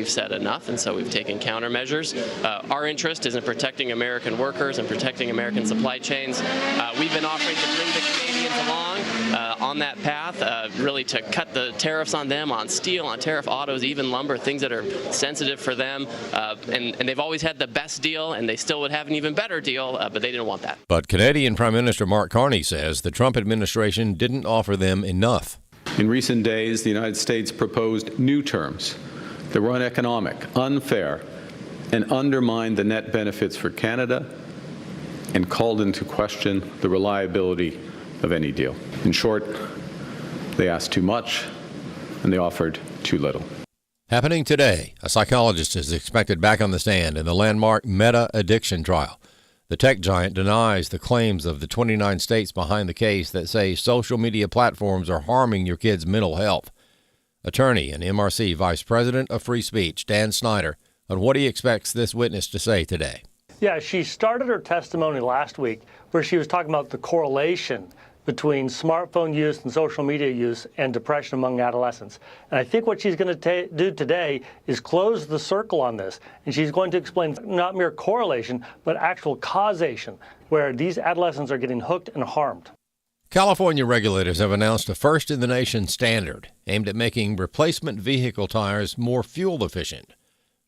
we've said enough, and so we've taken countermeasures. Our interest is in protecting American workers and protecting American supply chains. We've been offering to bring the Canadians along on that path, really to cut the tariffs on them, on steel, on tariff autos, even lumber, things that are sensitive for them. And they've always had the best deal, and they still would have an even better deal, but they didn't want that. But Canadian Prime Minister Mark Carney says the Trump administration didn't offer them enough. In recent days, the United States proposed new terms that were uneconomic, unfair, and undermined the net benefits for Canada and called into question the reliability of any deal. In short, they asked too much and they offered too little. Happening today, a psychologist is expected back on the stand in the landmark Meta addiction trial. The tech giant denies the claims of the 29 states behind the case that say social media platforms are harming your kids' mental health. Attorney and MRC Vice President of Free Speech, Dan Snyder, on what he expects this witness to say today. Yeah, she started her testimony last week where she was talking about the correlation between smartphone use and social media use and depression among adolescents. And I think what she's going to do today is close the circle on this. And she's going to explain not mere correlation, but actual causation, where these adolescents are getting hooked and harmed. California regulators have announced a first-in-the-nation standard aimed at making replacement vehicle tires more fuel efficient.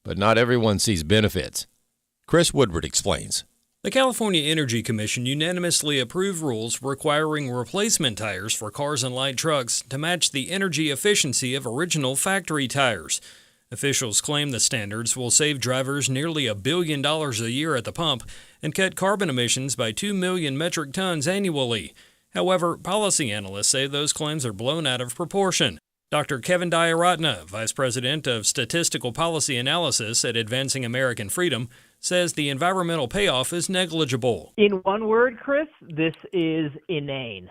But not everyone sees benefits. Chris Woodward explains. The California Energy Commission unanimously approved rules requiring replacement tires for cars and light trucks to match the energy efficiency of original factory tires. Officials claim the standards will save drivers nearly $1 billion a year at the pump and cut carbon emissions by 2 million metric tons annually. However, policy analysts say those claims are blown out of proportion. Dr. Kevin Diaratna, Vice President of Statistical Policy Analysis at Advancing American Freedom, says the environmental payoff is negligible. In one word, Chris, this is inane.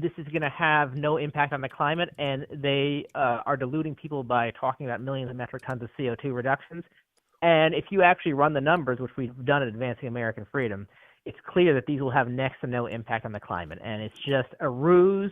This is going to have no impact on the climate, and they are deluding people by talking about millions of metric tons of CO2 reductions. And if you actually run the numbers, which we've done at Advancing American Freedom, it's clear that these will have next to no impact on the climate. And it's just a ruse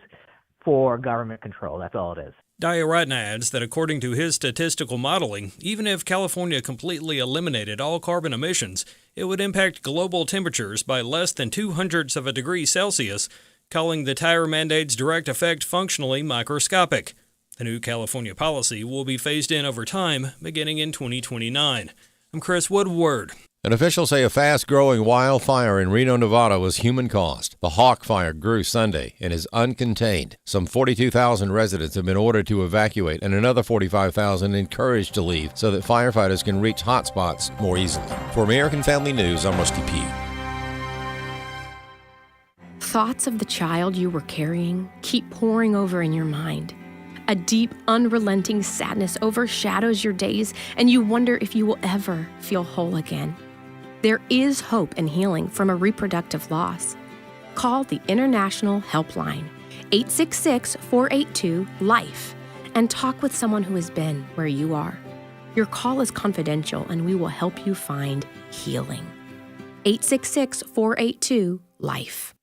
for government control. That's all it is. Diaratna adds that according to his statistical modeling, even if California completely eliminated all carbon emissions, it would impact global temperatures by less than 0.02 of a degree Celsius, calling the tire mandate's direct effect functionally microscopic. The new California policy will be phased in over time, beginning in 2029. I'm Chris Woodward. And officials say a fast-growing wildfire in Reno, Nevada was human-caused. The Hawk Fire grew Sunday and is uncontained. Some 42,000 residents have been ordered to evacuate and another 45,000 encouraged to leave so that firefighters can reach hotspots more easily. For American Family News, I'm Rusty Pugh. Thoughts of the child you were carrying keep pouring over in your mind. A deep, unrelenting sadness overshadows your days, and you wonder if you will ever feel whole again. There is hope and healing from a reproductive loss. Call the International Helpline, 866-482-LIFE, and talk with someone who has been where you are. Your call is confidential, and we will help you find healing. 866-482-LIFE.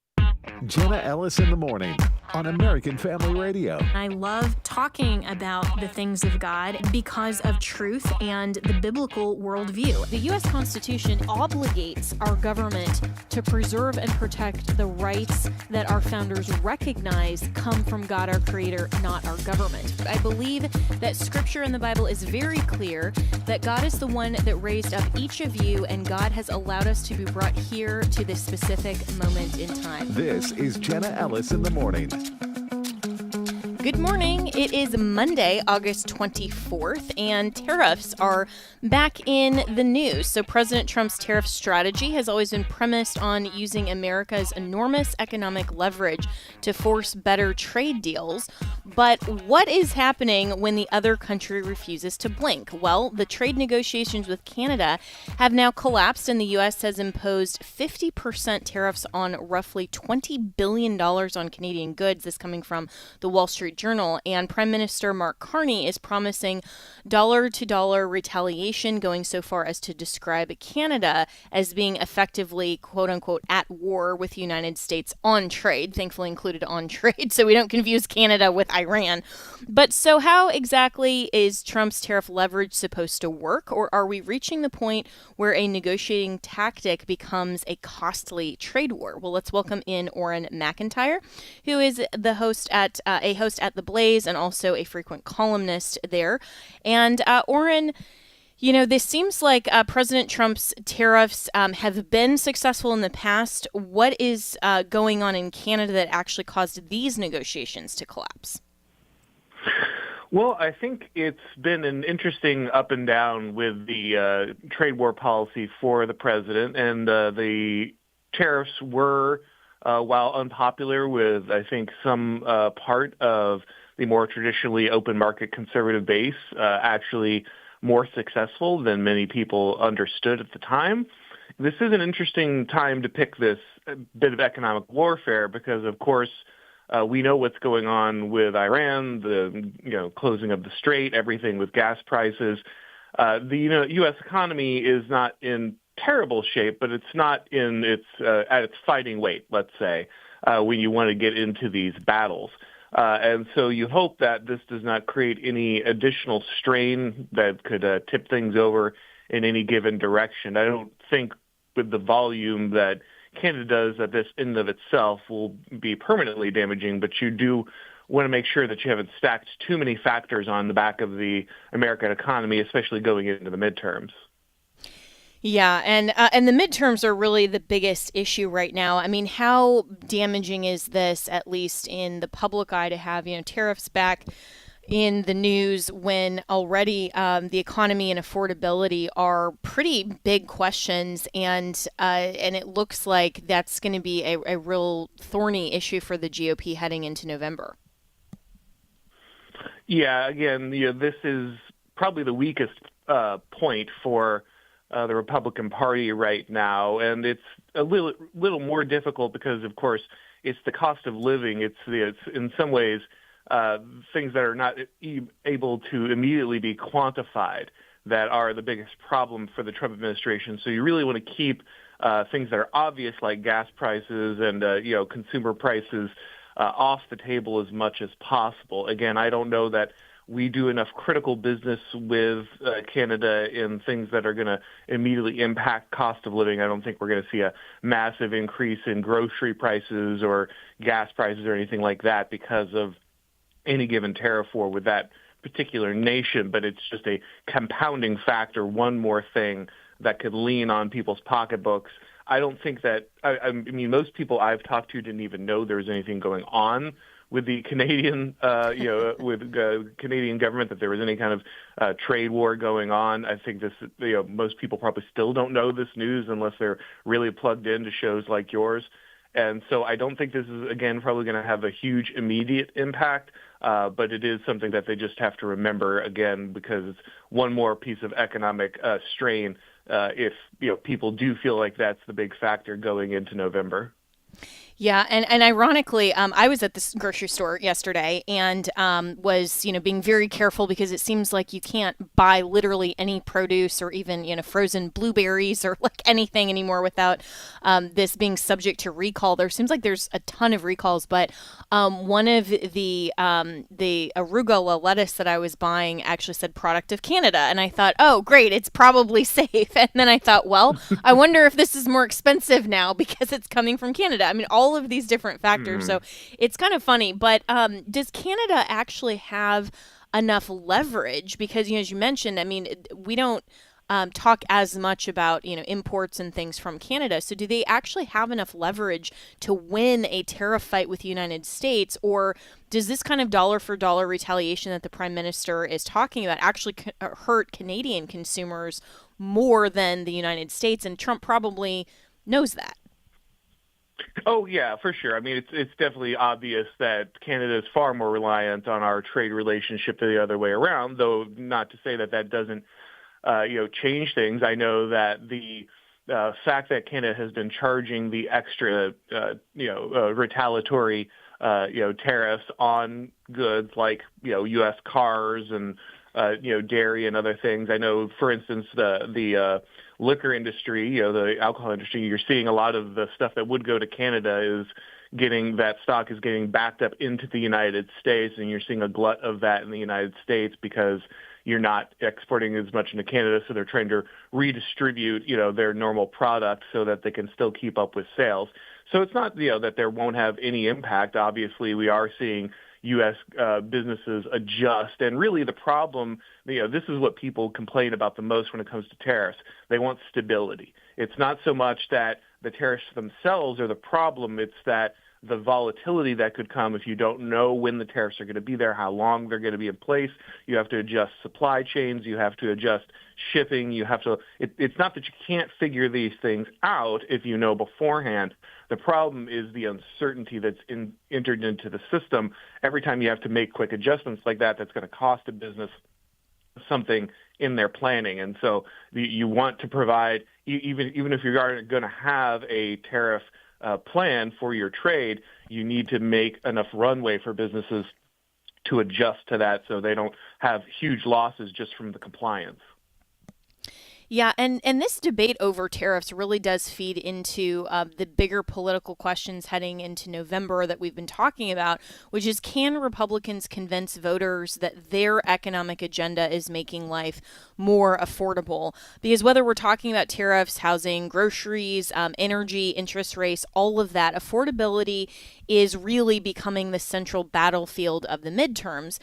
Jenna Ellis in the morning on American Family Radio. I love talking about the things of God because of truth and the biblical worldview. The U.S. Constitution obligates our government to preserve and protect the rights that our founders recognize come from God, our Creator, not our government. I believe that Scripture in the Bible is very clear that God is the one that raised up each of you, and God has allowed us to be brought here to this specific moment in time. This is Jenna Ellis in the morning. Good morning. It is Monday, August 24th, and tariffs are back in the news. So President Trump's tariff strategy has always been premised on using America's enormous economic leverage to force better trade deals. But what is happening when the other country refuses to blink? Well, the trade negotiations with Canada have now collapsed, and the U.S. has imposed 50% tariffs on roughly $20 billion on Canadian goods. This coming from the Wall Street Journal, and Prime Minister Mark Carney is promising dollar-to-dollar retaliation, going so far as to describe Canada as being effectively, quote-unquote, at war with the United States on trade, thankfully included on trade, so we don't confuse Canada with Iran. But so how exactly is Trump's tariff leverage supposed to work? Or are we reaching the point where a negotiating tactic becomes a costly trade war? Well, let's welcome in Orrin McIntyre, who is the host at The Blaze and also a frequent columnist there. And Orrin, this seems like President Trump's tariffs have been successful in the past. What is going on in Canada that actually caused these negotiations to collapse? Well, I think it's been an interesting up and down with the trade war policy for the president, and the tariffs were, while unpopular with, I think, some part of the more traditionally open market conservative base, actually more successful than many people understood at the time. This is an interesting time to pick this bit of economic warfare because, of course, we know what's going on with Iran, the closing of the strait, everything with gas prices. The U.S. economy is not in terrible shape, but it's not in at its fighting weight, let's say, when you want to get into these battles. And so you hope that this does not create any additional strain that could tip things over in any given direction. I don't think with the volume that Canada does that this in and of itself will be permanently damaging, but you do want to make sure that you haven't stacked too many factors on the back of the American economy, especially going into the midterms. Yeah, and the midterms are really the biggest issue right now. I mean, how damaging is this, at least in the public eye, to have tariffs back in the news when already the economy and affordability are pretty big questions, and it looks like that's going to be a real thorny issue for the GOP heading into November. Yeah, again, this is probably the weakest point for the Republican Party right now, and it's a little more difficult because, of course, it's the cost of living. It's in some ways things that are not able to immediately be quantified that are the biggest problem for the Trump administration. So you really want to keep things that are obvious, like gas prices and consumer prices, off the table as much as possible. Again, I don't know that we do enough critical business with Canada in things that are going to immediately impact cost of living. I don't think we're going to see a massive increase in grocery prices or gas prices or anything like that because of any given tariff war with that particular nation, but it's just a compounding factor, one more thing that could lean on people's pocketbooks. I don't think that, I mean, most people I've talked to didn't even know there was anything going on with the Canadian, Canadian government, that there was any kind of trade war going on. I think this, most people probably still don't know this news unless they're really plugged into shows like yours. And so I don't think this is, again, probably going to have a huge immediate impact, but it is something that they just have to remember, again, because it's one more piece of economic strain if people do feel like that's the big factor going into November. Yeah, and ironically, I was at this grocery store yesterday and was, being very careful because it seems like you can't buy literally any produce or even, frozen blueberries or like anything anymore without this being subject to recall. There seems like there's a ton of recalls, but one of the arugula lettuce that I was buying actually said product of Canada, and I thought, oh, great, it's probably safe. And then I thought, well, I wonder if this is more expensive now because it's coming from Canada. I mean, all of these different factors. So it's kind of funny. But does Canada actually have enough leverage? Because, as you mentioned, I mean, we don't talk as much about, imports and things from Canada. So do they actually have enough leverage to win a tariff fight with the United States? Or does this kind of dollar for dollar retaliation that the Prime Minister is talking about actually hurt Canadian consumers more than the United States? And Trump probably knows that. Oh, yeah, for sure. I mean, it's definitely obvious that Canada is far more reliant on our trade relationship than the other way around, though not to say that that doesn't, change things. I know that the fact that Canada has been charging the extra, retaliatory, tariffs on goods like, U.S. cars and, dairy and other things. I know, for instance, the liquor industry, the alcohol industry, you're seeing a lot of the stuff that would go to Canada is that stock is getting backed up into the United States, and you're seeing a glut of that in the United States because you're not exporting as much into Canada, so they're trying to redistribute, their normal product so that they can still keep up with sales. So it's not, that there won't have any impact. Obviously, we are seeing U.S. Businesses adjust. And really the problem, this is what people complain about the most when it comes to tariffs. They want stability. It's not so much that the tariffs themselves are the problem. It's that the volatility that could come if you don't know when the tariffs are going to be there, how long they're going to be in place. You have to adjust supply chains. You have to adjust shipping. It's not that you can't figure these things out if you know beforehand. The problem is the uncertainty that's entered into the system. Every time you have to make quick adjustments like that, that's going to cost a business something in their planning. And so you want to provide, even if you're going to have a tariff plan for your trade, you need to make enough runway for businesses to adjust to that so they don't have huge losses just from the compliance. Yeah, and this debate over tariffs really does feed into the bigger political questions heading into November that we've been talking about, which is, can Republicans convince voters that their economic agenda is making life more affordable? Because whether we're talking about tariffs, housing, groceries, energy, interest rates, all of that, affordability is really becoming the central battlefield of the midterms.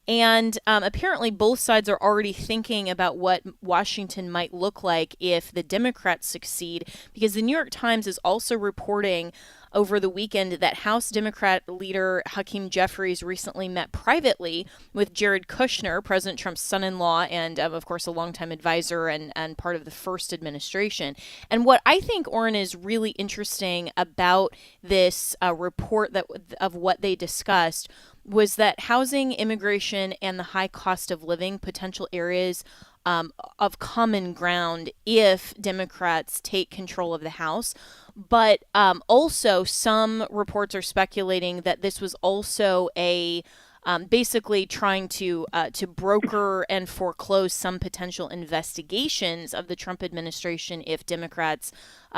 And apparently both sides are already thinking about what Washington might look like if the Democrats succeed, because the New York Times is also reporting over the weekend that House Democrat leader Hakeem Jeffries recently met privately with Jared Kushner, President Trump's son-in-law, and of course a longtime advisor and part of the first administration. And what I think, Orrin, is really interesting about this report of what they discussed was that housing, immigration, and the high cost of living potential areas of common ground if Democrats take control of the House. But also some reports are speculating that this was also a basically trying to broker and foreclose some potential investigations of the Trump administration if Democrats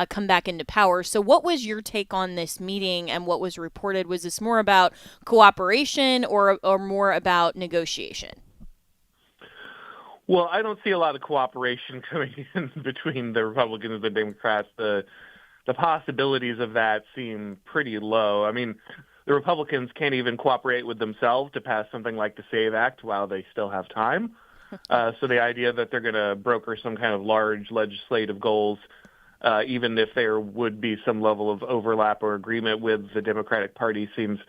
come back into power. So what was your take on this meeting and what was reported? Was this more about cooperation or more about negotiation? Well, I don't see a lot of cooperation coming in between the Republicans and the Democrats. The possibilities of that seem pretty low. I mean, the Republicans can't even cooperate with themselves to pass something like the SAVE Act while they still have time. So the idea that they're going to broker some kind of large legislative goals, even if there would be some level of overlap or agreement with the Democratic Party, seems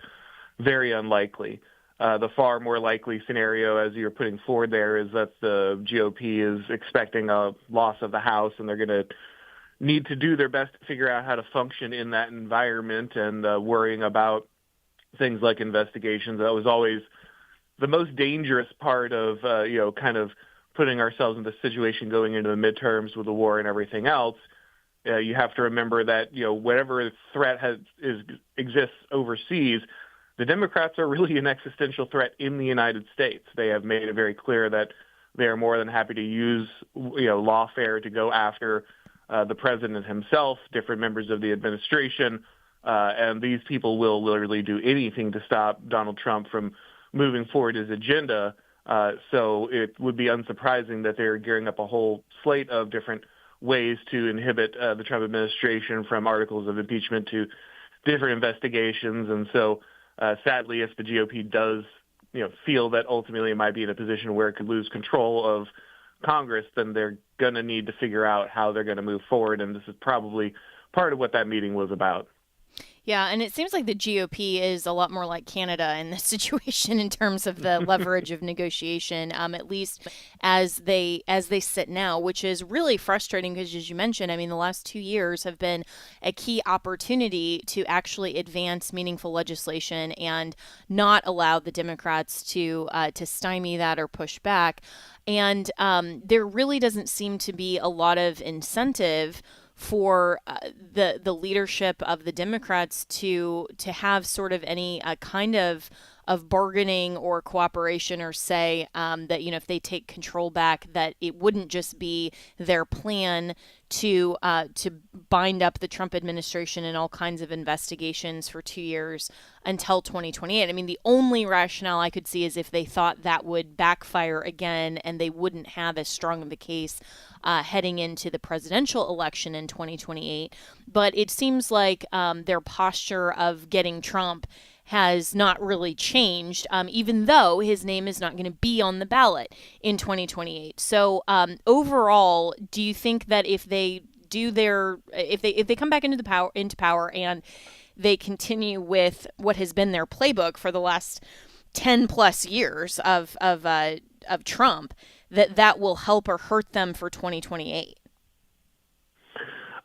very unlikely. The far more likely scenario, as you're putting forward there, is that the GOP is expecting a loss of the House, and they're going to need to do their best to figure out how to function in that environment, and worrying about things like investigations. That was always the most dangerous part of, kind of putting ourselves in the situation going into the midterms with the war and everything else. You have to remember that, whatever threat exists overseas, the Democrats are really an existential threat in the United States. They have made it very clear that they are more than happy to use, lawfare to go after the president himself, different members of the administration, and these people will literally do anything to stop Donald Trump from moving forward his agenda. So it would be unsurprising that they're gearing up a whole slate of different ways to inhibit the Trump administration, from articles of impeachment to different investigations. And so sadly, if the GOP does feel that ultimately it might be in a position where it could lose control of Congress, then they're going to need to figure out how they're going to move forward. And this is probably part of what that meeting was about. Yeah, and it seems like the GOP is a lot more like Canada in this situation in terms of the leverage of negotiation, at least as they sit now, which is really frustrating because, as you mentioned, I mean, the last 2 years have been a key opportunity to actually advance meaningful legislation and not allow the Democrats to stymie that or push back. And there really doesn't seem to be a lot of incentive for the leadership of the Democrats to have sort of any kind of bargaining or cooperation, or say that, if they take control back, that it wouldn't just be their plan to bind up the Trump administration in all kinds of investigations for 2 years until 2028. I mean, the only rationale I could see is if they thought that would backfire again and they wouldn't have as strong of a case heading into the presidential election in 2028. But it seems like their posture of getting Trump has not really changed, even though his name is not going to be on the ballot in 2028. So overall, do you think that if they do if they come back into power and they continue with what has been their playbook for the last 10 plus years of Trump, that will help or hurt them for 2028?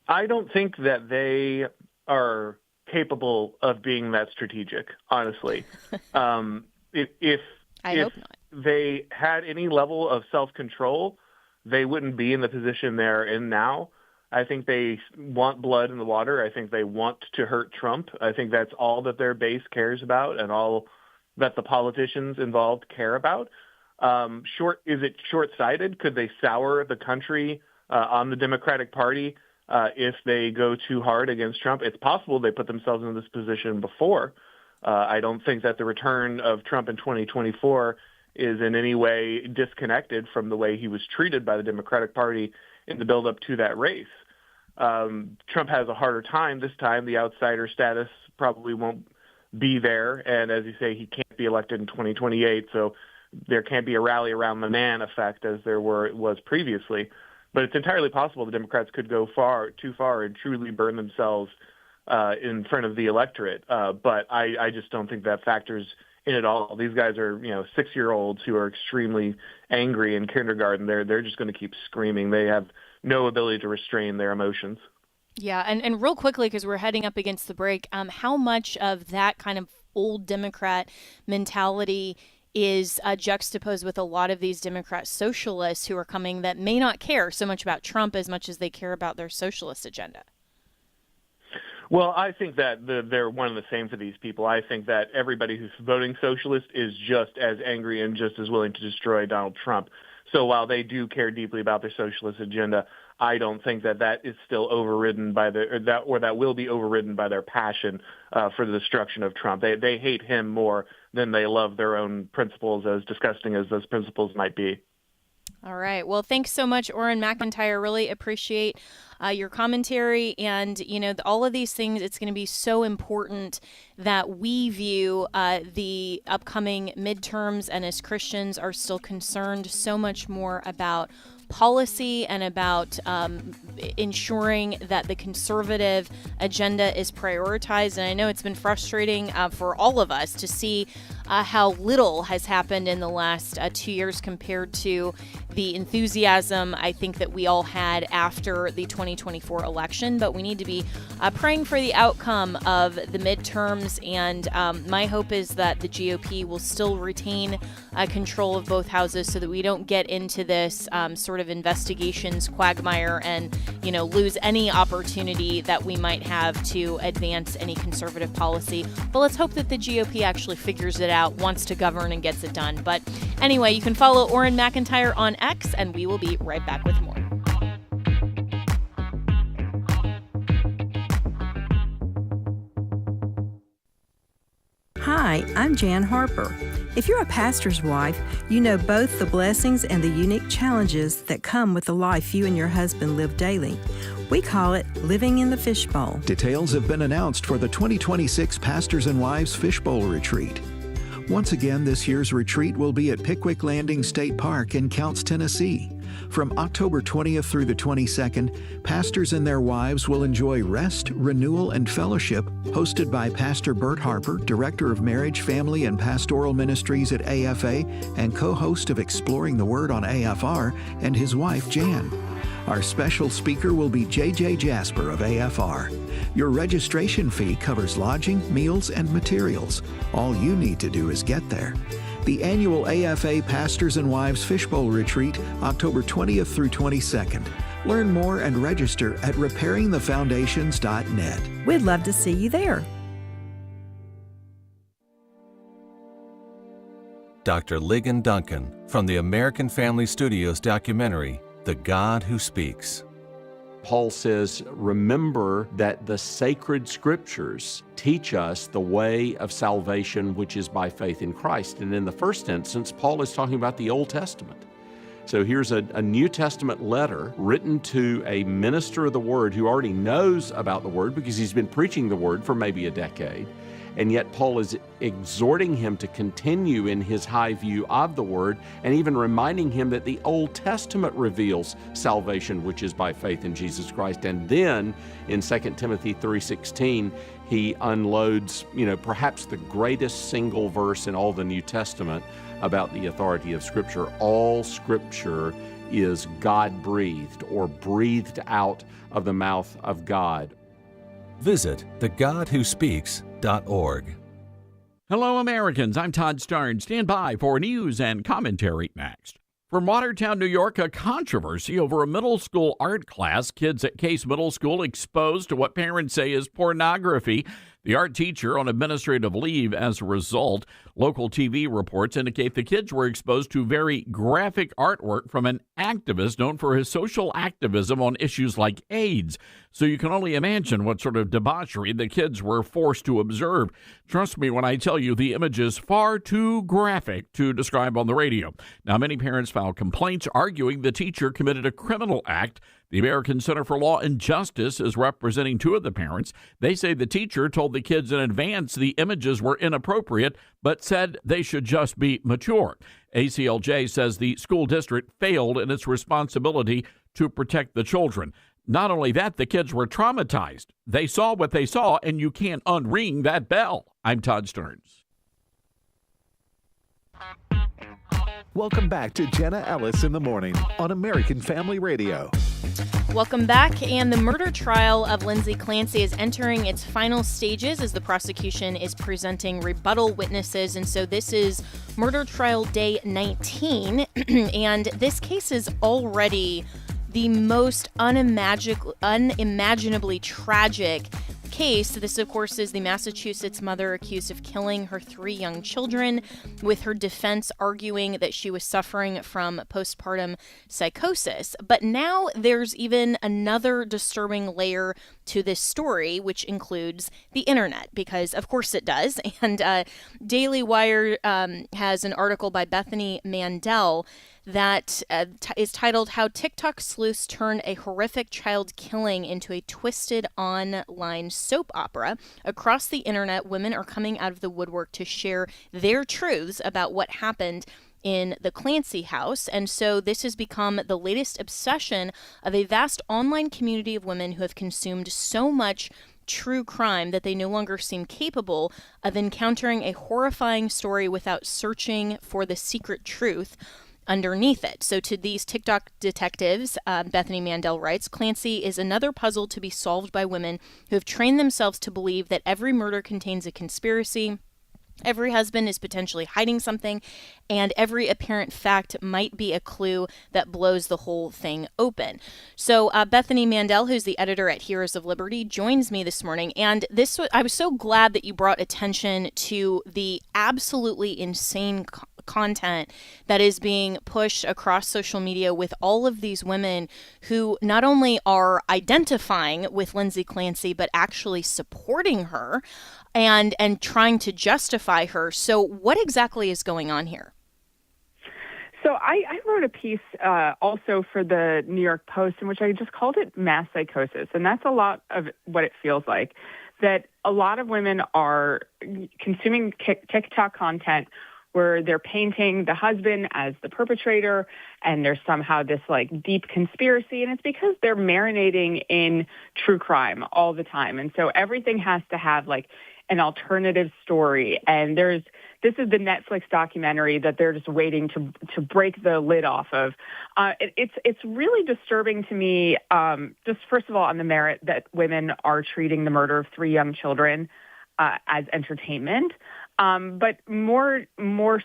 I don't think that they are capable of being that strategic, honestly. If hope not. They had any level of self-control, they wouldn't be in the position they're in now. I think they want blood in the water. I think they want to hurt Trump. I think that's all that their base cares about and all that the politicians involved care about. Is it short-sighted? Could they sour the country on the Democratic Party if they go too hard against Trump? It's possible they put themselves in this position before. I don't think that the return of Trump in 2024 is in any way disconnected from the way he was treated by the Democratic Party in the build-up to that race. Trump has a harder time this time. The outsider status probably won't be there. And as you say, he can't be elected in 2028. So there can't be a rally around the man effect as there was previously. But it's entirely possible the Democrats could go too far and truly burn themselves in front of the electorate. But I just don't think that factors in at all. These guys are, 6-year-olds who are extremely angry in kindergarten. They're just going to keep screaming. They have no ability to restrain their emotions. Yeah, and real quickly, because we're heading up against the break, how much of that kind of old Democrat mentality is juxtaposed with a lot of these Democrat socialists who are coming that may not care so much about Trump as much as they care about their socialist agenda? Well, I think that they're one and the same for these people. I think that everybody who's voting socialist is just as angry and just as willing to destroy Donald Trump. So while they do care deeply about their socialist agenda, I don't think that is still overridden by that will be overridden by their passion for the destruction of Trump. They hate him more than they love their own principles, as disgusting as those principles might be. All right. Well, thanks so much, Orrin McIntyre. Really appreciate your commentary. And, all of these things, it's going to be so important that we view the upcoming midterms and as Christians are still concerned so much more about policy and about ensuring that the conservative agenda is prioritized. And I know it's been frustrating for all of us to see how little has happened in the last 2 years compared to the enthusiasm I think that we all had after the 2024 election. But we need to be praying for the outcome of the midterms. And my hope is that the GOP will still retain control of both houses so that we don't get into this sort of investigations quagmire and, lose any opportunity that we might have to advance any conservative policy. But let's hope that the GOP actually figures it out, wants to govern, and gets it done. But anyway, you can follow Orrin McIntyre on X, and we will be right back with more. Hi, I'm Jan Harper. If you're a pastor's wife, you know both the blessings and the unique challenges that come with the life you and your husband live daily. We call it living in the fishbowl. Details have been announced for the 2026 Pastors and Wives Fishbowl Retreat. Once again, this year's retreat will be at Pickwick Landing State Park in Counce, Tennessee. From October 20th through the 22nd, pastors and their wives will enjoy rest, renewal, and fellowship hosted by Pastor Bert Harper, Director of Marriage, Family, and Pastoral Ministries at AFA and co-host of Exploring the Word on AFR, and his wife, Jan. Our special speaker will be J.J. Jasper of AFR. Your registration fee covers lodging, meals, and materials. All you need to do is get there. The annual AFA Pastors and Wives Fishbowl Retreat, October 20th through 22nd. Learn more and register at repairingthefoundations.net. We'd love to see you there. Dr. Ligon Duncan from the American Family Studios documentary, The God Who Speaks. Paul says, remember that the sacred scriptures teach us the way of salvation, which is by faith in Christ. And in the first instance, Paul is talking about the Old Testament. So here's a New Testament letter written to a minister of the Word who already knows about the Word because he's been preaching the Word for maybe a decade. And yet Paul is exhorting him to continue in his high view of the Word and even reminding him that the Old Testament reveals salvation, which is by faith in Jesus Christ. And then in 2 Timothy 3:16, he unloads, perhaps the greatest single verse in all the New Testament about the authority of Scripture. All Scripture is God-breathed or breathed out of the mouth of God. Visit thegodwhospeaks.org. Hello, Americans. I'm Todd Starnes. Stand by for news and commentary next. From Watertown, New York, a controversy over a middle school art class. Kids at Case Middle School exposed to what parents say is pornography. The art teacher on administrative leave as a result. Local TV reports indicate the kids were exposed to very graphic artwork from an activist known for his social activism on issues like AIDS. So you can only imagine what sort of debauchery the kids were forced to observe. Trust me when I tell you the image is far too graphic to describe on the radio. Now, many parents filed complaints arguing the teacher committed a criminal act. The American Center for Law and Justice is representing two of the parents. They say the teacher told the kids in advance the images were inappropriate, but said they should just be mature. ACLJ says the school district failed in its responsibility to protect the children. Not only that, the kids were traumatized. They saw what they saw, and you can't unring that bell. I'm Todd Stearns. Welcome back to Jenna Ellis in the Morning on American Family Radio. Welcome back. And the murder trial of Lindsay Clancy is entering its final stages as the prosecution is presenting rebuttal witnesses. And so this is murder trial day 19. And this case is already the most unimaginably tragic case. This, of course, is the Massachusetts mother accused of killing her 3 young children, with her defense arguing that she was suffering from postpartum psychosis. But now there's even another disturbing layer to this story, which includes the internet, because of course it does. And Daily Wire has an article by Bethany Mandel that is titled "How TikTok Sleuths Turn a Horrific Child Killing into a Twisted Online Soap Opera." Across the internet, women are coming out of the woodwork to share their truths about what happened in the Clancy house. And so this has become the latest obsession of a vast online community of women who have consumed so much true crime that they no longer seem capable of encountering a horrifying story without searching for the secret truth underneath it. So to these TikTok detectives, Bethany Mandel writes, Clancy is another puzzle to be solved by women who have trained themselves to believe that every murder contains a conspiracy, every husband is potentially hiding something, and every apparent fact might be a clue that blows the whole thing open. So Bethany Mandel, who's the editor at Heroes of Liberty, joins me this morning. And I was so glad that you brought attention to the absolutely insane content that is being pushed across social media with all of these women who not only are identifying with Lindsay Clancy, but actually supporting her and trying to justify her. So what exactly is going on here? So I wrote a piece also for the New York Post in which I just called it mass psychosis. And that's a lot of what it feels like, that a lot of women are consuming TikTok content where they're painting the husband as the perpetrator, and there's somehow this deep conspiracy, and it's because they're marinating in true crime all the time. And so everything has to have an alternative story. And this is the Netflix documentary that they're just waiting to break the lid off of. It's really disturbing to me, just first of all, on the merit that women are treating the murder of 3 young children as entertainment. But more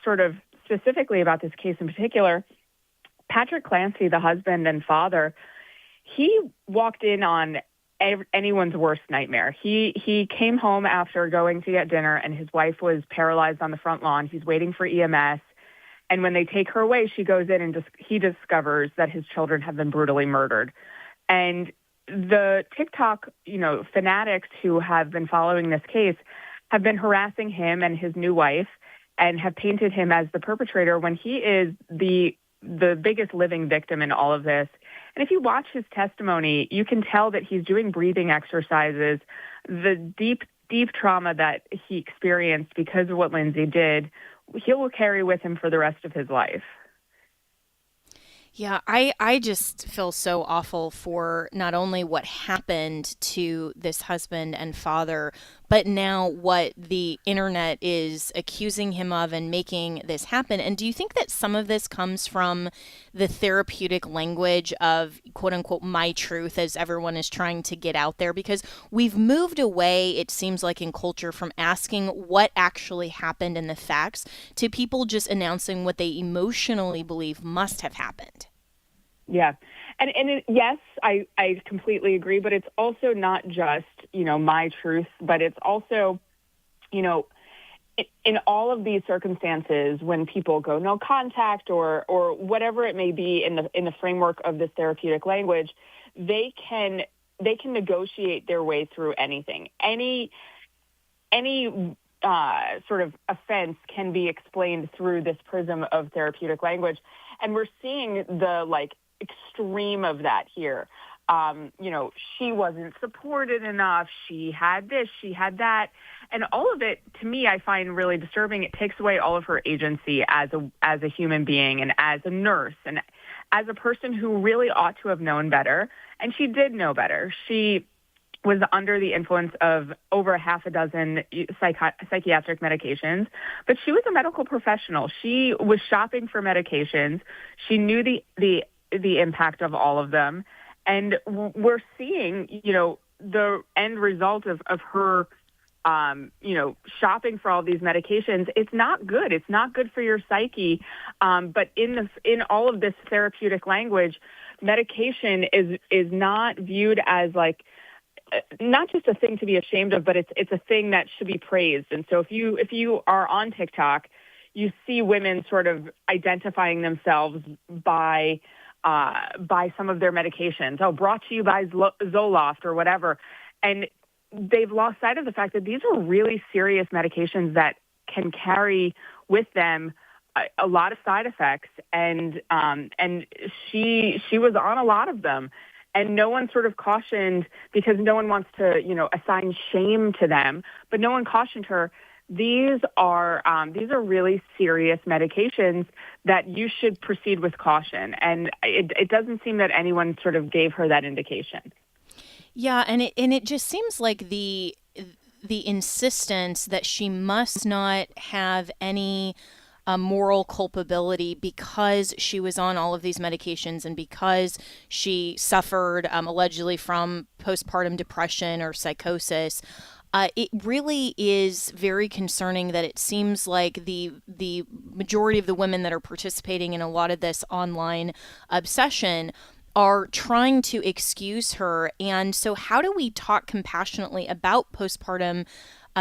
sort of specifically about this case in particular, Patrick Clancy, the husband and father, he walked in on anyone's worst nightmare. He came home after going to get dinner, and his wife was paralyzed on the front lawn. He's waiting for EMS. And when they take her away, she goes in and he discovers that his children have been brutally murdered. And the TikTok, fanatics who have been following this case have been harassing him and his new wife and have painted him as the perpetrator when he is the biggest living victim in all of this. And if you watch his testimony, you can tell that he's doing breathing exercises. The deep, deep trauma that he experienced because of what Lindsay did, he will carry with him for the rest of his life. Yeah, I just feel so awful for not only what happened to this husband and father, but now what the internet is accusing him of and making this happen. And do you think that some of this comes from the therapeutic language of quote unquote my truth as everyone is trying to get out there? Because we've moved away, it seems like in culture, from asking what actually happened in the facts to people just announcing what they emotionally believe must have happened. Yeah. Yes, I completely agree, but it's also not just, my truth, but it's also, in all of these circumstances when people go no contact or whatever it may be in the framework of this therapeutic language, they can negotiate their way through anything. Any sort of offense can be explained through this prism of therapeutic language. And we're seeing the extreme of that here. She wasn't supported enough. She had this, she had that. And all of it, to me, I find really disturbing. It takes away all of her agency as a human being and as a nurse and as a person who really ought to have known better. And she did know better. She was under the influence of over half a dozen psychiatric medications, but she was a medical professional. She was shopping for medications. She knew the impact of all of them. And we're seeing, the end result of her, shopping for all these medications. It's not good. It's not good for your psyche. But in all of this therapeutic language, medication is not viewed as not just a thing to be ashamed of, but it's a thing that should be praised. And so if you are on TikTok, you see women sort of identifying themselves by some of their medications. Brought to you by Zoloft or whatever. And they've lost sight of the fact that these are really serious medications that can carry with them a lot of side effects. And she was on a lot of them. And no one sort of cautioned, because no one wants to, assign shame to them, but no one cautioned her. These are really serious medications that you should proceed with caution. And it doesn't seem that anyone sort of gave her that indication. Yeah, and it just seems like the insistence that she must not have any moral culpability because she was on all of these medications and because she suffered allegedly from postpartum depression or psychosis. It really is very concerning that it seems like the majority of the women that are participating in a lot of this online obsession are trying to excuse her. And so how do we talk compassionately about postpartum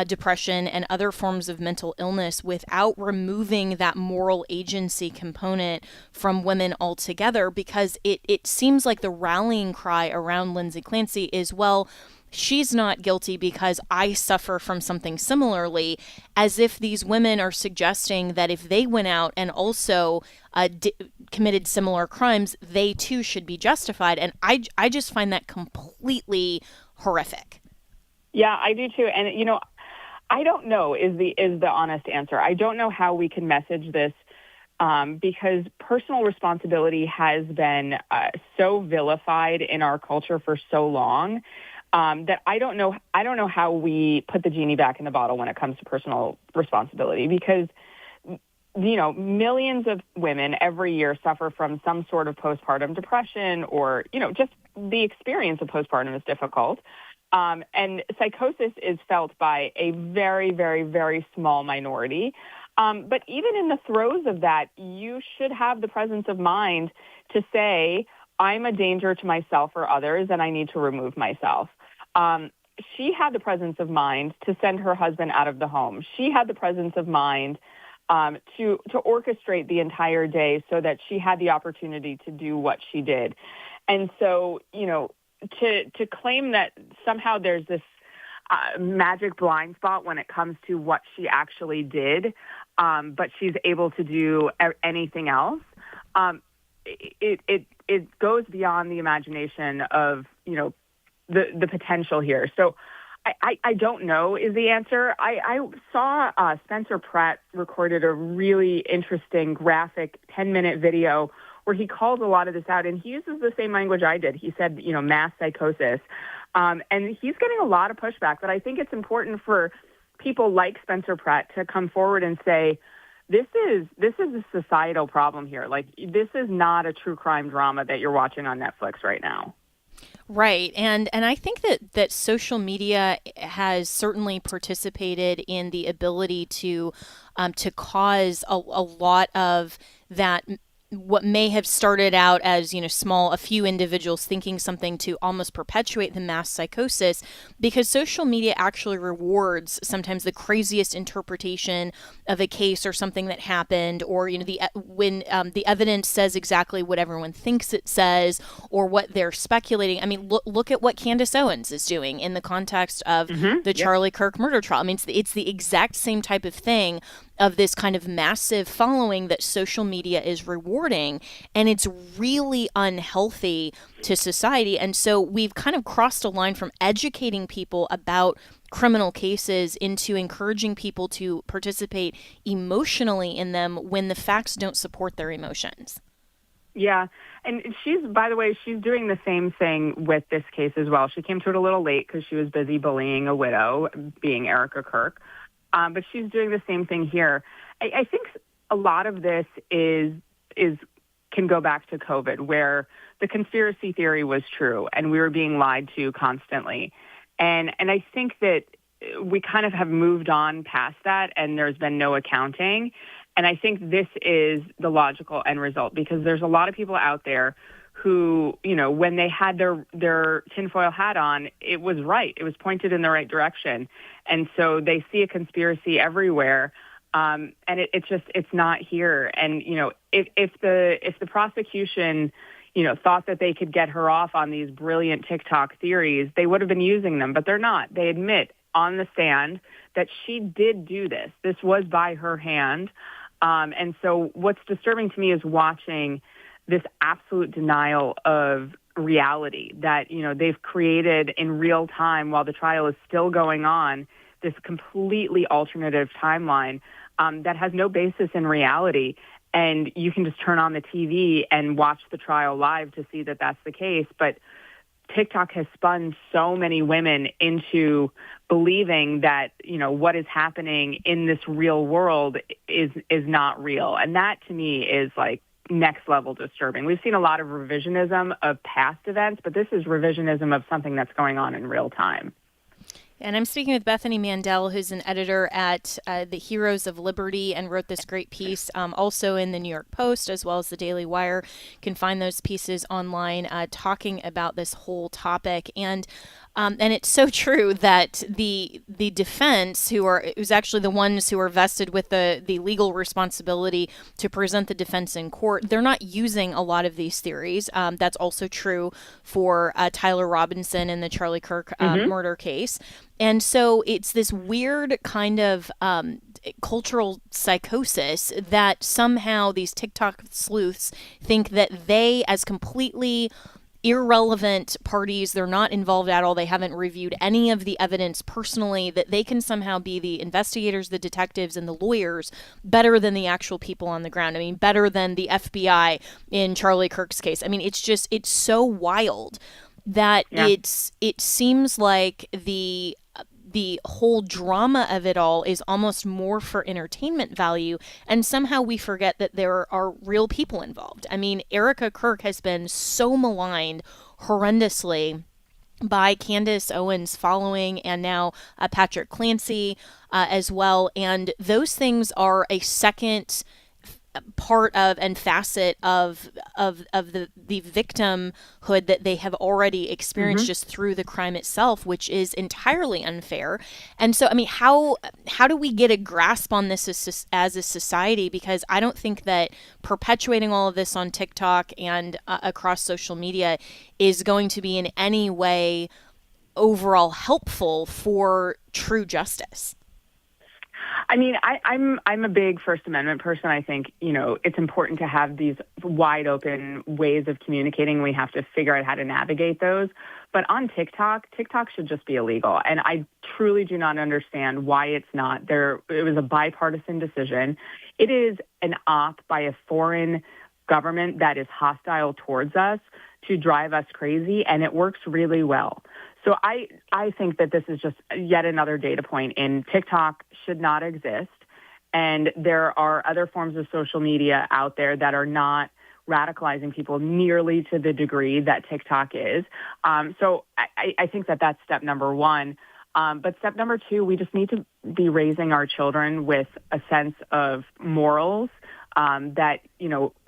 depression and other forms of mental illness without removing that moral agency component from women altogether? Because it seems like the rallying cry around Lindsay Clancy is, well, she's not guilty because I suffer from something similarly, as if these women are suggesting that if they went out and also committed similar crimes, they too should be justified. And I just find that completely horrific. Yeah, I do too. And, I don't know is the honest answer. I don't know how we can message this because personal responsibility has been so vilified in our culture for so long. That I don't know how we put the genie back in the bottle when it comes to personal responsibility, because, millions of women every year suffer from some sort of postpartum depression or, just the experience of postpartum is difficult. And psychosis is felt by a very, very, very small minority. But even in the throes of that, you should have the presence of mind to say, I'm a danger to myself or others, and I need to remove myself. She had the presence of mind to send her husband out of the home. She had the presence of mind to orchestrate the entire day so that she had the opportunity to do what she did. And so, to claim that somehow there's this magic blind spot when it comes to what she actually did, but she's able to do anything else, it goes beyond the imagination of, the potential here. So I don't know is the answer. I saw Spencer Pratt recorded a really interesting graphic 10-minute video where he calls a lot of this out, and he uses the same language I did. He said, mass psychosis. And he's getting a lot of pushback, but I think it's important for people like Spencer Pratt to come forward and say, this is a societal problem here. Like, this is not a true crime drama that you're watching on Netflix right now. Right. And I think that social media has certainly participated in the ability to cause a lot of that, what may have started out as, a few individuals thinking something, to almost perpetuate the mass psychosis, because social media actually rewards sometimes the craziest interpretation of a case or something that happened, or, when the evidence says exactly what everyone thinks it says or what they're speculating. I mean, look at what Candace Owens is doing in the context of the Charlie Kirk murder trial. I mean, it's the exact same type of thing, of this kind of massive following that social media is rewarding, and it's really unhealthy to society. And so we've kind of crossed a line from educating people about criminal cases into encouraging people to participate emotionally in them when the facts don't support their emotions. Yeah. And by the way, she's doing the same thing with this case as well. She came to it a little late because she was busy bullying a widow, being Erica Kirk. But she's doing the same thing here. I think a lot of this can go back to COVID, where the conspiracy theory was true and we were being lied to constantly. And I think that we kind of have moved on past that, and there's been no accounting. And I think this is the logical end result, because there's a lot of people out there who, when they had their tinfoil hat on, it was right. It was pointed in the right direction. And so they see a conspiracy everywhere, and it's not here. And, if the prosecution, thought that they could get her off on these brilliant TikTok theories, they would have been using them, but they're not. They admit on the stand that she did do this. This was by her hand. And so what's disturbing to me is watching this absolute denial of reality that, they've created in real time while the trial is still going on, this completely alternative timeline that has no basis in reality. And you can just turn on the TV and watch the trial live to see that that's the case. But TikTok has spun so many women into believing that, what is happening in this real world is not real. And that, to me, is like next level disturbing. We've seen a lot of revisionism of past events, but this is revisionism of something that's going on in real time. And I'm speaking with Bethany Mandel, who's an editor at the Heroes of Liberty, and wrote this great piece also in the New York Post as well as the Daily Wire. You can find those pieces online talking about this whole topic. And it's so true that the defense, who's actually the ones who are vested with the legal responsibility to present the defense in court, they're not using a lot of these theories. That's also true for Tyler Robinson in the Charlie Kirk murder case. And so it's this weird kind of cultural psychosis that somehow these TikTok sleuths think that they, as completely irrelevant parties, they're not involved at all, they haven't reviewed any of the evidence personally, that they can somehow be the investigators, the detectives, and the lawyers better than the actual people on the ground. I mean, better than the FBI in Charlie Kirk's case. I mean, it's so wild that it seems like the whole drama of it all is almost more for entertainment value, and somehow we forget that there are real people involved. I mean, Erica Kirk has been so maligned horrendously by Candace Owens following, and now Patrick Clancy as well, and those things are a second part of and facet of the victimhood that they have already experienced just through the crime itself, which is entirely unfair. And so, I mean, how do we get a grasp on this as a society? Because I don't think that perpetuating all of this on TikTok and across social media is going to be in any way overall helpful for true justice. I mean, I'm a big First Amendment person. I think, it's important to have these wide open ways of communicating. We have to figure out how to navigate those. But on TikTok should just be illegal. And I truly do not understand why it's not. It was a bipartisan decision. It is an op by a foreign government that is hostile towards us to drive us crazy, and it works really well. So I think that this is just yet another data point in TikTok should not exist. And there are other forms of social media out there that are not radicalizing people nearly to the degree that TikTok is. So I think that that's step number one. But step number two, we just need to be raising our children with a sense of morals, that,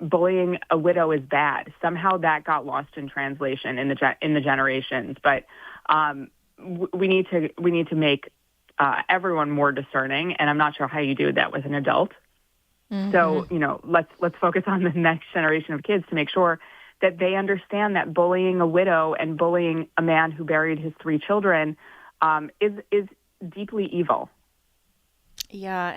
bullying a widow is bad. Somehow that got lost in translation in the generations. But we need to make everyone more discerning, and I'm not sure how you do that with an adult. So, let's focus on the next generation of kids to make sure that they understand that bullying a widow and bullying a man who buried his 3 children is deeply evil. Yeah,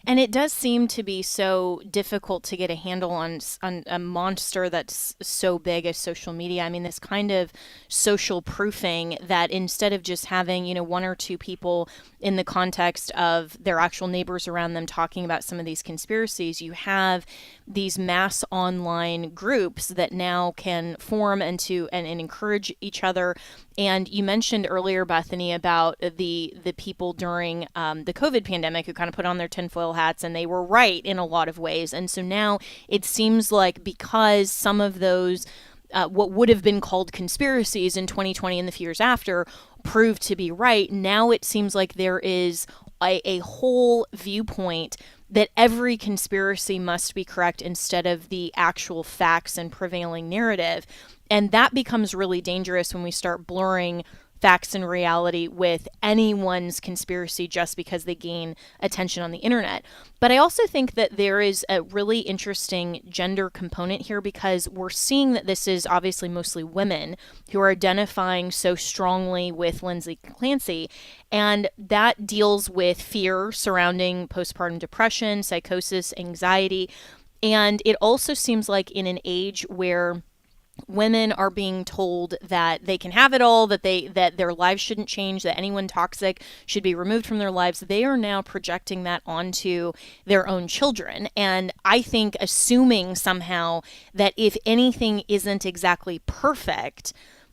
and it does seem to be so difficult to get a handle on a monster that's so big as social media. I mean, this kind of social proofing that instead of just having, one or two people in the context of their actual neighbors around them talking about some of these conspiracies, you have these mass online groups that now can form and encourage each other. And you mentioned earlier, Bethany, about the people during the COVID pandemic who kind of put on their tinfoil hats, and they were right in a lot of ways. And so now it seems like because some of those what would have been called conspiracies in 2020 and the few years after proved to be right, now it seems like there is a whole viewpoint that every conspiracy must be correct instead of the actual facts and prevailing narrative. And that becomes really dangerous when we start blurring facts and reality with anyone's conspiracy just because they gain attention on the internet. But I also think that there is a really interesting gender component here, because we're seeing that this is obviously mostly women who are identifying so strongly with Lindsay Clancy. And that deals with fear surrounding postpartum depression, psychosis, anxiety. And it also seems like in an age where women are being told that they can have it all, that their lives shouldn't change, that anyone toxic should be removed from their lives, they are now projecting that onto their own children. And I think assuming somehow that if anything isn't exactly perfect,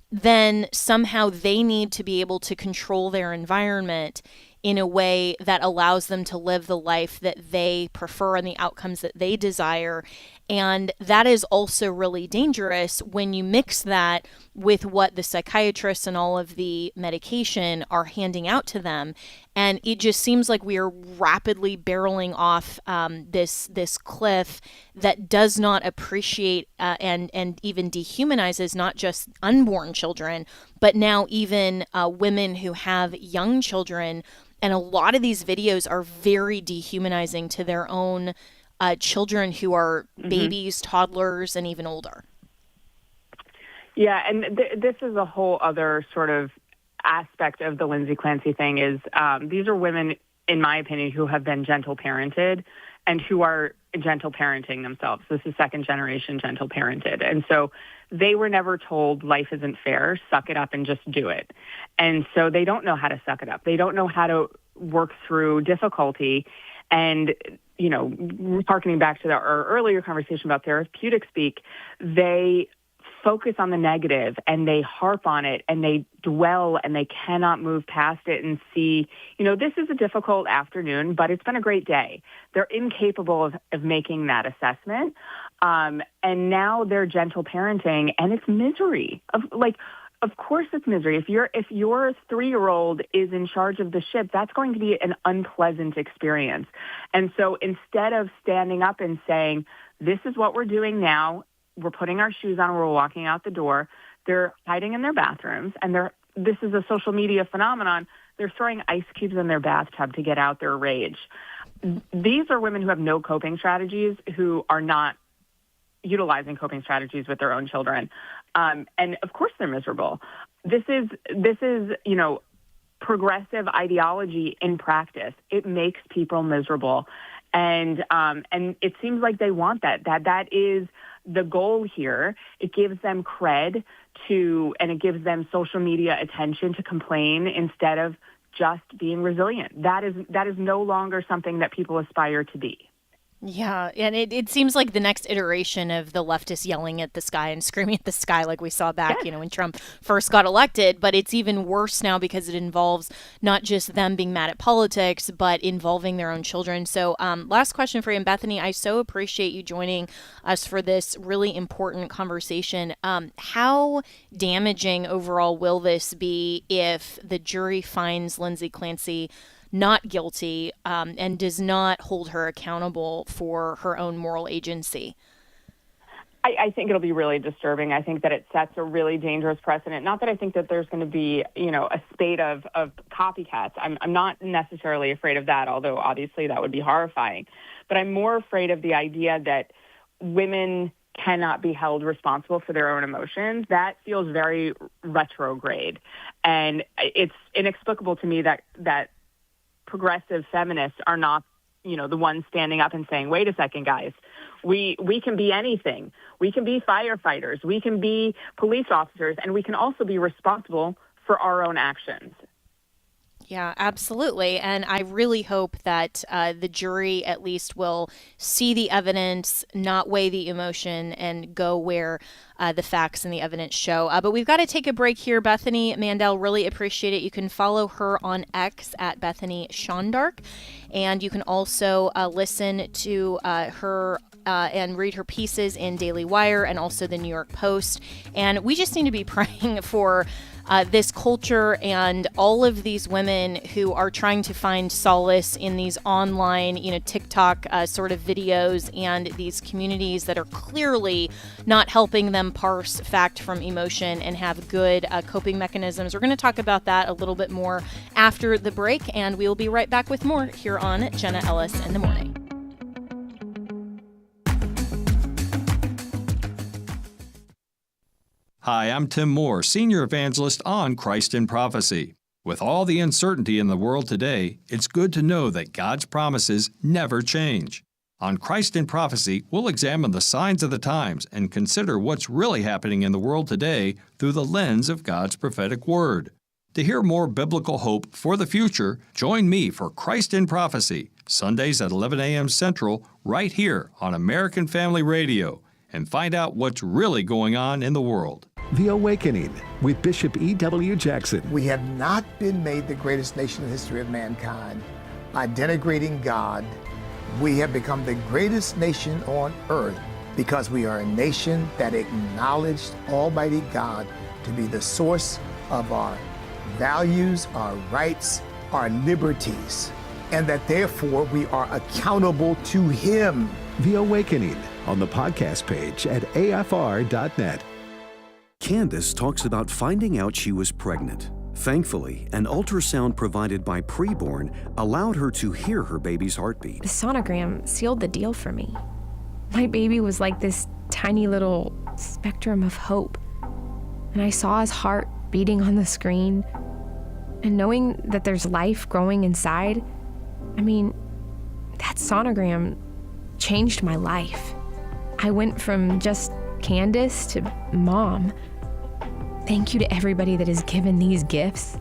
then somehow they need to be able to control their environment in a way that allows them to live the life that they prefer and the outcomes that they desire. And that is also really dangerous when you mix that with what the psychiatrists and all of the medication are handing out to them. And it just seems like we are rapidly barreling off this cliff that does not appreciate and even dehumanizes not just unborn children, but now even women who have young children. And a lot of these videos are very dehumanizing to their own children who are babies, toddlers, and even older. Yeah, and this is a whole other sort of aspect of the Lindsay Clancy thing is these are women, in my opinion, who have been gentle parented and who are gentle parenting themselves. This is second generation gentle parented. And so they were never told life isn't fair, suck it up and just do it. And so they don't know how to suck it up. They don't know how to work through difficulty. And, you know, harkening back to our earlier conversation about therapeutic speak, they focus on the negative and they harp on it and they dwell and they cannot move past it and see, you know, this is a difficult afternoon, but it's been a great day. They're incapable of making that assessment. And now they're gentle parenting and it's misery. Of course it's misery. If your 3-year-old is in charge of the ship, that's going to be an unpleasant experience. And so instead of standing up and saying, this is what we're doing now, we're putting our shoes on, we're walking out the door, they're hiding in their bathrooms, and this is a social media phenomenon. They're throwing ice cubes in their bathtub to get out their rage. These are women who have no coping strategies, who are not utilizing coping strategies with their own children. And of course they're miserable. This is, progressive ideology in practice. It makes people miserable. And it seems like they want that. That is the goal here. It gives them cred and it gives them social media attention to complain instead of just being resilient. That is no longer something that people aspire to be. Yeah, and it seems like the next iteration of the leftists yelling at the sky and screaming at the sky like we saw back, when Trump first got elected. But it's even worse now because it involves not just them being mad at politics, but involving their own children. So last question for you, and Bethany, I so appreciate you joining us for this really important conversation. How damaging overall will this be if the jury finds Lindsay Clancy not guilty and does not hold her accountable for her own moral agency? I think it'll be really disturbing. I think that it sets a really dangerous precedent. Not that I think that there's going to be, a spate of copycats. I'm not necessarily afraid of that, although obviously that would be horrifying. But I'm more afraid of the idea that women cannot be held responsible for their own emotions. That feels very retrograde. And it's inexplicable to me that progressive feminists are not, the ones standing up and saying, wait a second, guys, we can be anything. We can be firefighters. We can be police officers, and we can also be responsible for our own actions. Yeah, absolutely. And I really hope that the jury at least will see the evidence, not weigh the emotion, and go where the facts and the evidence show. But we've got to take a break here. Bethany Mandel, really appreciate it. You can follow her on X at Bethany Shondark. And you can also listen to her and read her pieces in Daily Wire and also the New York Post. And we just need to be praying for this culture and all of these women who are trying to find solace in these online, TikTok sort of videos and these communities that are clearly not helping them parse fact from emotion and have good coping mechanisms. We're going to talk about that a little bit more after the break, and we will be right back with more here on Jenna Ellis in the Morning. Hi, I'm Tim Moore, Senior Evangelist on Christ in Prophecy. With all the uncertainty in the world today, it's good to know that God's promises never change. On Christ in Prophecy, we'll examine the signs of the times and consider what's really happening in the world today through the lens of God's prophetic word. To hear more biblical hope for the future, join me for Christ in Prophecy, Sundays at 11 a.m. Central, right here on American Family Radio, and find out what's really going on in the world. The Awakening with Bishop E.W. Jackson. We have not been made the greatest nation in the history of mankind by denigrating God. We have become the greatest nation on earth because we are a nation that acknowledged Almighty God to be the source of our values, our rights, our liberties, and that therefore we are accountable to Him. The Awakening on the podcast page at afr.net. Candace talks about finding out she was pregnant. Thankfully, an ultrasound provided by Preborn allowed her to hear her baby's heartbeat. The sonogram sealed the deal for me. My baby was like this tiny little spectrum of hope. And I saw his heart beating on the screen. And knowing that there's life growing inside, that sonogram changed my life. I went from just Candace to mom. Thank you to everybody that has given these gifts.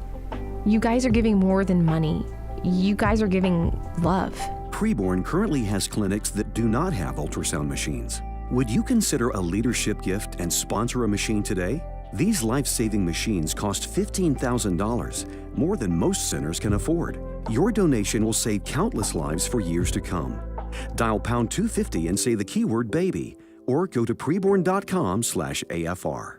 You guys are giving more than money. You guys are giving love. Preborn currently has clinics that do not have ultrasound machines. Would you consider a leadership gift and sponsor a machine today? These life-saving machines cost $15,000, more than most centers can afford. Your donation will save countless lives for years to come. Dial pound 250 and say the keyword baby, or go to preborn.com/AFR.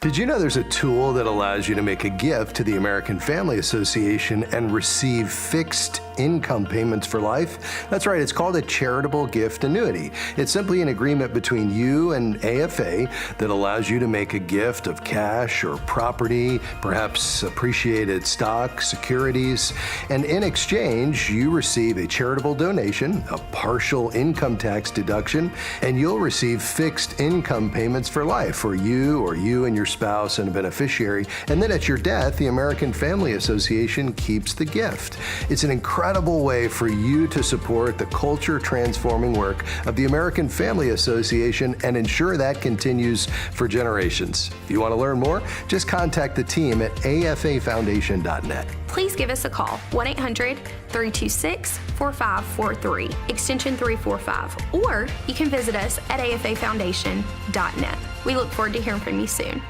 Did you know there's a tool that allows you to make a gift to the American Family Association and receive fixed income payments for life? That's right, it's called a charitable gift annuity. It's simply an agreement between you and AFA that allows you to make a gift of cash or property, perhaps appreciated stock, securities, and in exchange, you receive a charitable donation, a partial income tax deduction, and you'll receive fixed income payments for life for you or you and your spouse and a beneficiary, and then at your death, the American Family Association keeps the gift. It's an incredible way for you to support the culture-transforming work of the American Family Association and ensure that continues for generations. If you want to learn more, just contact the team at afafoundation.net. Please give us a call, 1-800-326-4543, extension 345, or you can visit us at afafoundation.net. We look forward to hearing from you soon.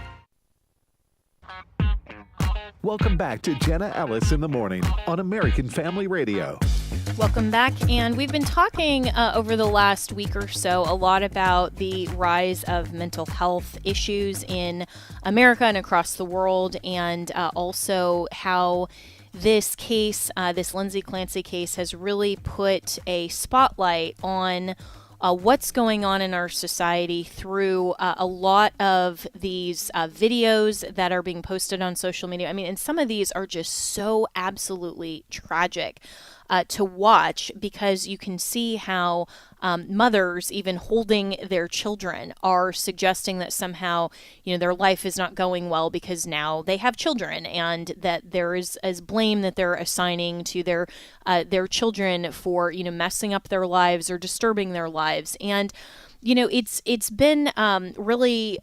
Welcome back to Jenna Ellis in the Morning on American Family Radio. Welcome back, and we've been talking over the last week or so a lot about the rise of mental health issues in America and across the world, and also how this case, this Lindsay Clancy case, has really put a spotlight on what's going on in our society through a lot of these videos that are being posted on social media. I mean, and some of these are just so absolutely tragic to watch, because you can see how mothers, even holding their children, are suggesting that somehow, their life is not going well because now they have children, and that there is blame that they're assigning to their children for, messing up their lives or disturbing their lives. And, it's been really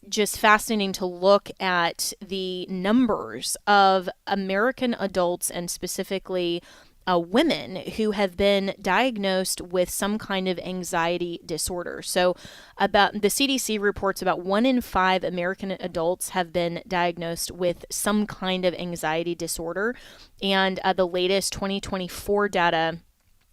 just fascinating to look at the numbers of American adults, and specifically women, who have been diagnosed with some kind of anxiety disorder. So about the CDC reports about 1 in 5 American adults have been diagnosed with some kind of anxiety disorder. And the latest 2024 data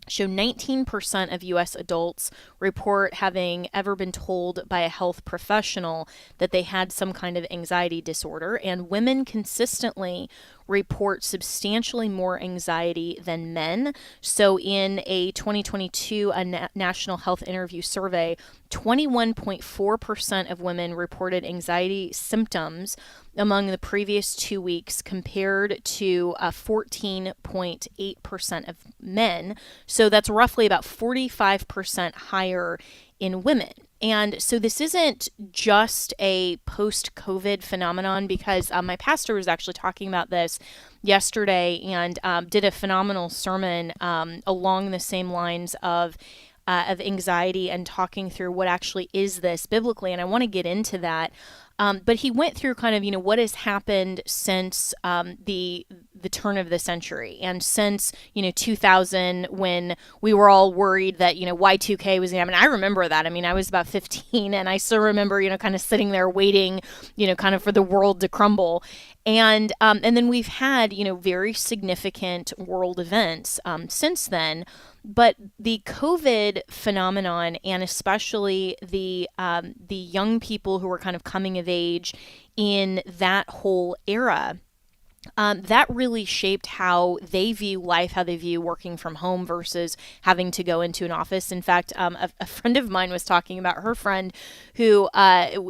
show 19% of U.S. adults report having ever been told by a health professional that they had some kind of anxiety disorder, and women consistently report substantially more anxiety than men. So in a 2022 National Health Interview survey, 21.4% of women reported anxiety symptoms among the previous 2 weeks, compared to 14.8% of men. So that's roughly about 45% higher in women. And so this isn't just a post-COVID phenomenon, because my pastor was actually talking about this yesterday and did a phenomenal sermon along the same lines of anxiety, and talking through what actually is this biblically. And I want to get into that. But he went through kind of, what has happened since the turn of the century, and since, 2000, when we were all worried that, Y2K was going to happen. I remember that. I mean, I was about 15, and I still remember, kind of sitting there waiting, kind of for the world to crumble. And then we've had, very significant world events since then. But the COVID phenomenon, and especially the young people who were kind of coming of age in that whole era, that really shaped how they view life, how they view working from home versus having to go into an office. In fact, a friend of mine was talking about her friend who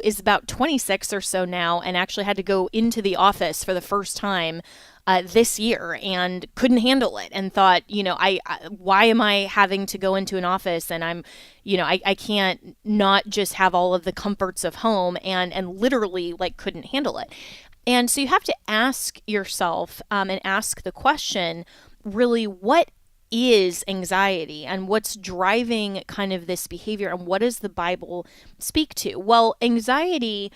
is about 26 or so now, and actually had to go into the office for the first time this year, and couldn't handle it, and thought, why am I having to go into an office, and I'm, I can't not just have all of the comforts of home, and literally couldn't handle it. And so you have to ask yourself and ask the question, really, what is anxiety, and what's driving kind of this behavior, and what does the Bible speak to? Well, anxiety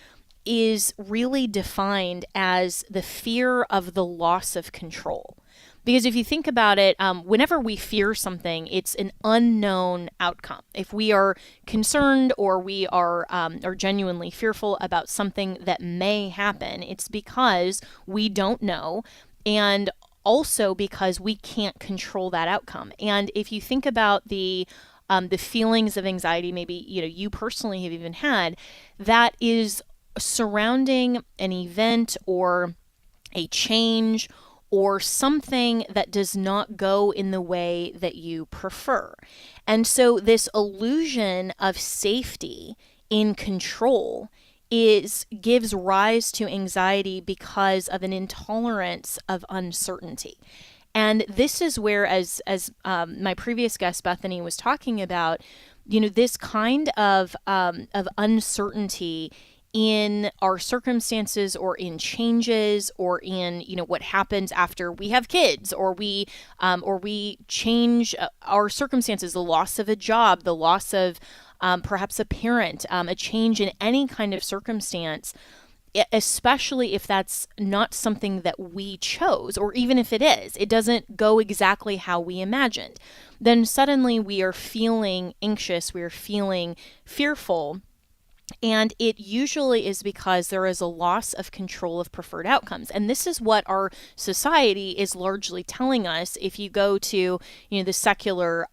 is really defined as the fear of the loss of control. Because if you think about it, whenever we fear something, it's an unknown outcome. If we are concerned, or we are genuinely fearful about something that may happen, it's because we don't know, and also because we can't control that outcome. And if you think about the feelings of anxiety, maybe you personally have even had, that is surrounding an event or a change or something that does not go in the way that you prefer. And so this illusion of safety in control gives rise to anxiety because of an intolerance of uncertainty. And this is where, as my previous guest Bethany was talking about, this kind of uncertainty in our circumstances or in changes or in what happens after we have kids or we change our circumstances, the loss of a job, the loss of perhaps a parent, a change in any kind of circumstance, especially if that's not something that we chose, or even if it doesn't go exactly how we imagined, then suddenly we are feeling anxious, we are feeling fearful. And it usually is because there is a loss of control of preferred outcomes. And this is what our society is largely telling us. If you go to, the secular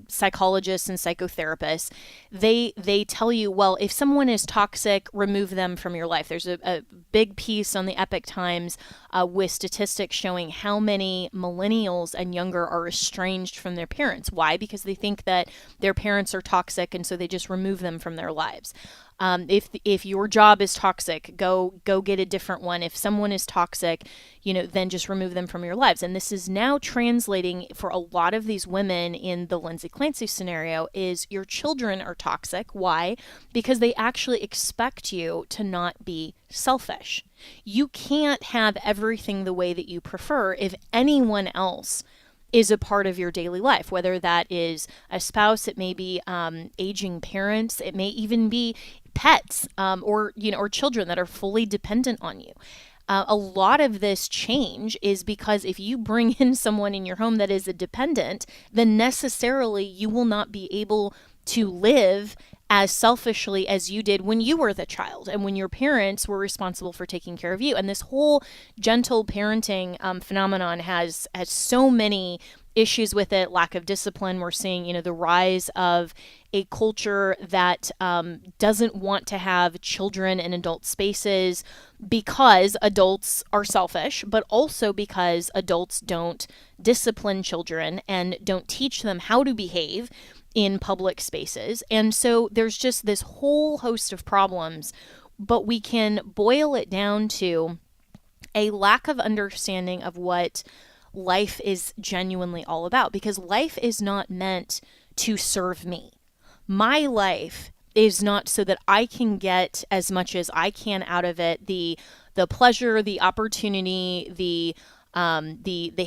psychologists and psychotherapists, they tell you, well, if someone is toxic, remove them from your life. There's a big piece on the Epoch Times with statistics showing how many millennials and younger are estranged from their parents. Why? Because they think that their parents are toxic, and so they just remove them from their lives. If your job is toxic, go get a different one. If someone is toxic, then just remove them from your lives. And this is now translating for a lot of these women in the Lindsay Clancy scenario is your children are toxic. Why? Because they actually expect you to not be selfish. You can't have everything the way that you prefer if anyone else is a part of your daily life, whether that is a spouse, it may be aging parents, it may even be pets or children that are fully dependent on you. A lot of this change is because if you bring in someone in your home that is a dependent, then necessarily you will not be able to live as selfishly as you did when you were the child and when your parents were responsible for taking care of you. And this whole gentle parenting phenomenon has so many issues with it, lack of discipline. We're seeing, the rise of a culture that doesn't want to have children in adult spaces because adults are selfish, but also because adults don't discipline children and don't teach them how to behave in public spaces. And so there's just this whole host of problems, but we can boil it down to a lack of understanding of what life is genuinely all about, because life is not meant to serve me. My life is not so that I can get as much as I can out of it, the pleasure, the opportunity, the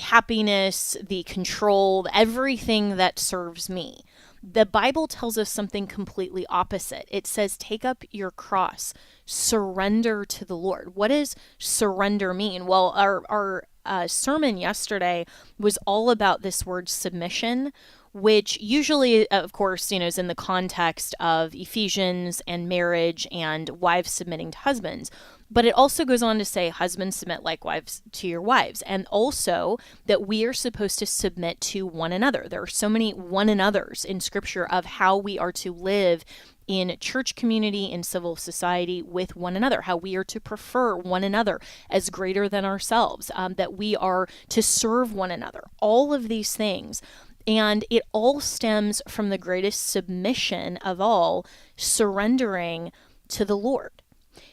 happiness, the control, everything that serves me. The Bible tells us something completely opposite. It says, take up your cross, surrender to the Lord. What does surrender mean? Well, our sermon yesterday was all about this word submission, which usually, of course, is in the context of Ephesians and marriage and wives submitting to husbands. But it also goes on to say, husbands, submit likewise to your wives. And also that we are supposed to submit to one another. There are so many one another's in Scripture of how we are to live in church community, in civil society with one another, how we are to prefer one another as greater than ourselves, that we are to serve one another. All of these things. And it all stems from the greatest submission of all, surrendering to the Lord.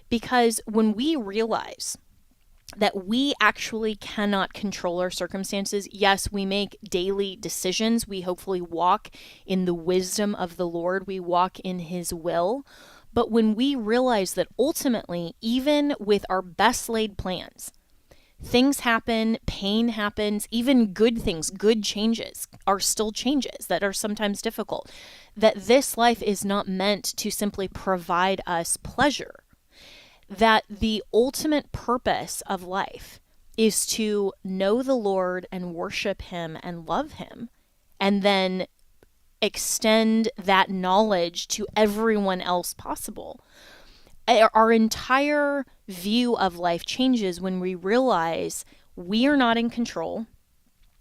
Because when we realize that we actually cannot control our circumstances, yes, we make daily decisions. We hopefully walk in the wisdom of the Lord. We walk in His will. But when we realize that ultimately, even with our best laid plans, things happen, pain happens, even good things, good changes are still changes that are sometimes difficult, that this life is not meant to simply provide us pleasure, that the ultimate purpose of life is to know the Lord and worship Him and love Him, and then extend that knowledge to everyone else possible. Our entire view of life changes when we realize we are not in control.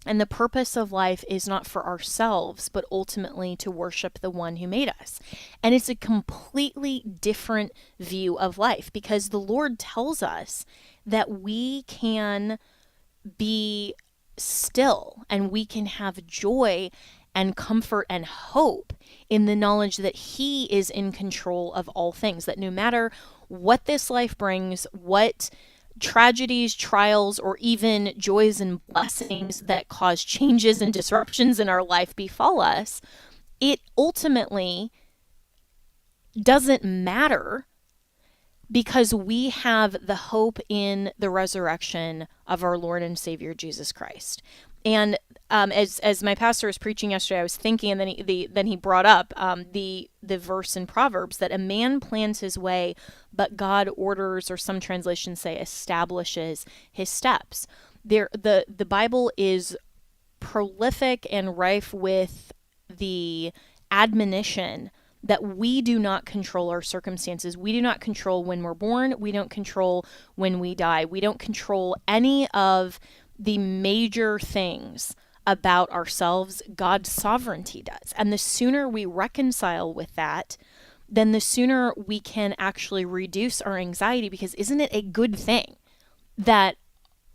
And the purpose of life is not for ourselves, but ultimately to worship the one who made us. And it's a completely different view of life, because the Lord tells us that we can be still and we can have joy and comfort and hope in the knowledge that He is in control of all things, that no matter what this life brings, what tragedies, trials, or even joys and blessings that cause changes and disruptions in our life befall us, it ultimately doesn't matter, because we have the hope in the resurrection of our Lord and Savior Jesus Christ. And as my pastor was preaching yesterday, I was thinking, and then he brought up the verse in Proverbs that a man plans his way, but God orders, or some translations say establishes, his steps. The Bible is prolific and rife with the admonition that we do not control our circumstances. We do not control when we're born. We don't control when we die. We don't control any of the major things about ourselves. God's sovereignty does. And the sooner we reconcile with that, then the sooner we can actually reduce our anxiety, because isn't it a good thing that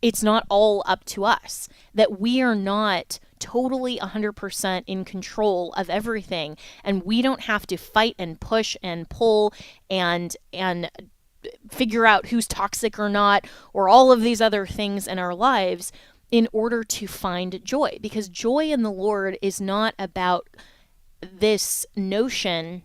it's not all up to us, that we are not totally 100% in control of everything, and we don't have to fight and push and pull and figure out who's toxic or not, or all of these other things in our lives in order to find joy. Because joy in the Lord is not about this notion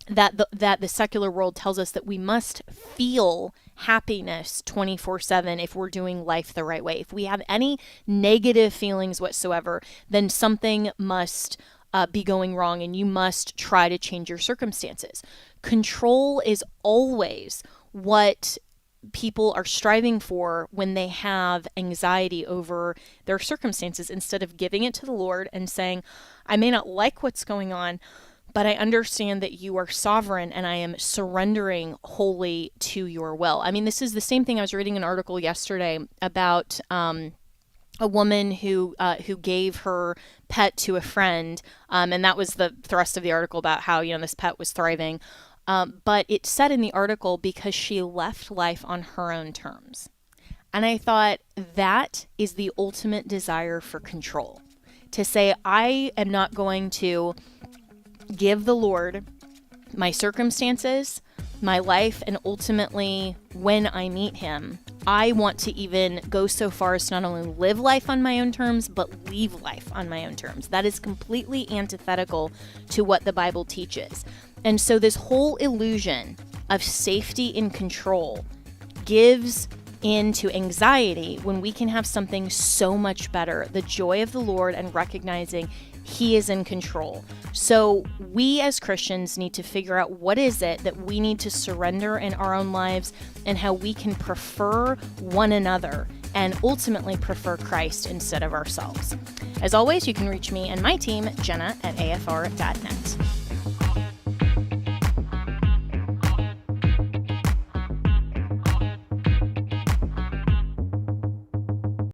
that the secular world tells us that we must feel happiness 24/7 if we're doing life the right way. If we have any negative feelings whatsoever, then something must be going wrong, and you must try to change your circumstances. Control is always what people are striving for when they have anxiety over their circumstances, instead of giving it to the Lord and saying, I may not like what's going on, but I understand that you are sovereign, and I am surrendering wholly to your will. I mean, this is the same thing. I was reading an article yesterday about a woman who gave her pet to a friend, and that was the thrust of the article, about how, this pet was thriving. But it said in the article, because she left life on her own terms. And I thought, that is the ultimate desire for control. To say, I am not going to give the Lord my circumstances, my life, and ultimately, when I meet Him, I want to even go so far as to not only live life on my own terms, but leave life on my own terms. That is completely antithetical to what the Bible teaches. And so this whole illusion of safety and control gives into anxiety when we can have something so much better, the joy of the Lord, and recognizing He is in control. So we as Christians need to figure out what is it that we need to surrender in our own lives, and how we can prefer one another and ultimately prefer Christ instead of ourselves. As always, you can reach me and my team, Jenna, at afr.net.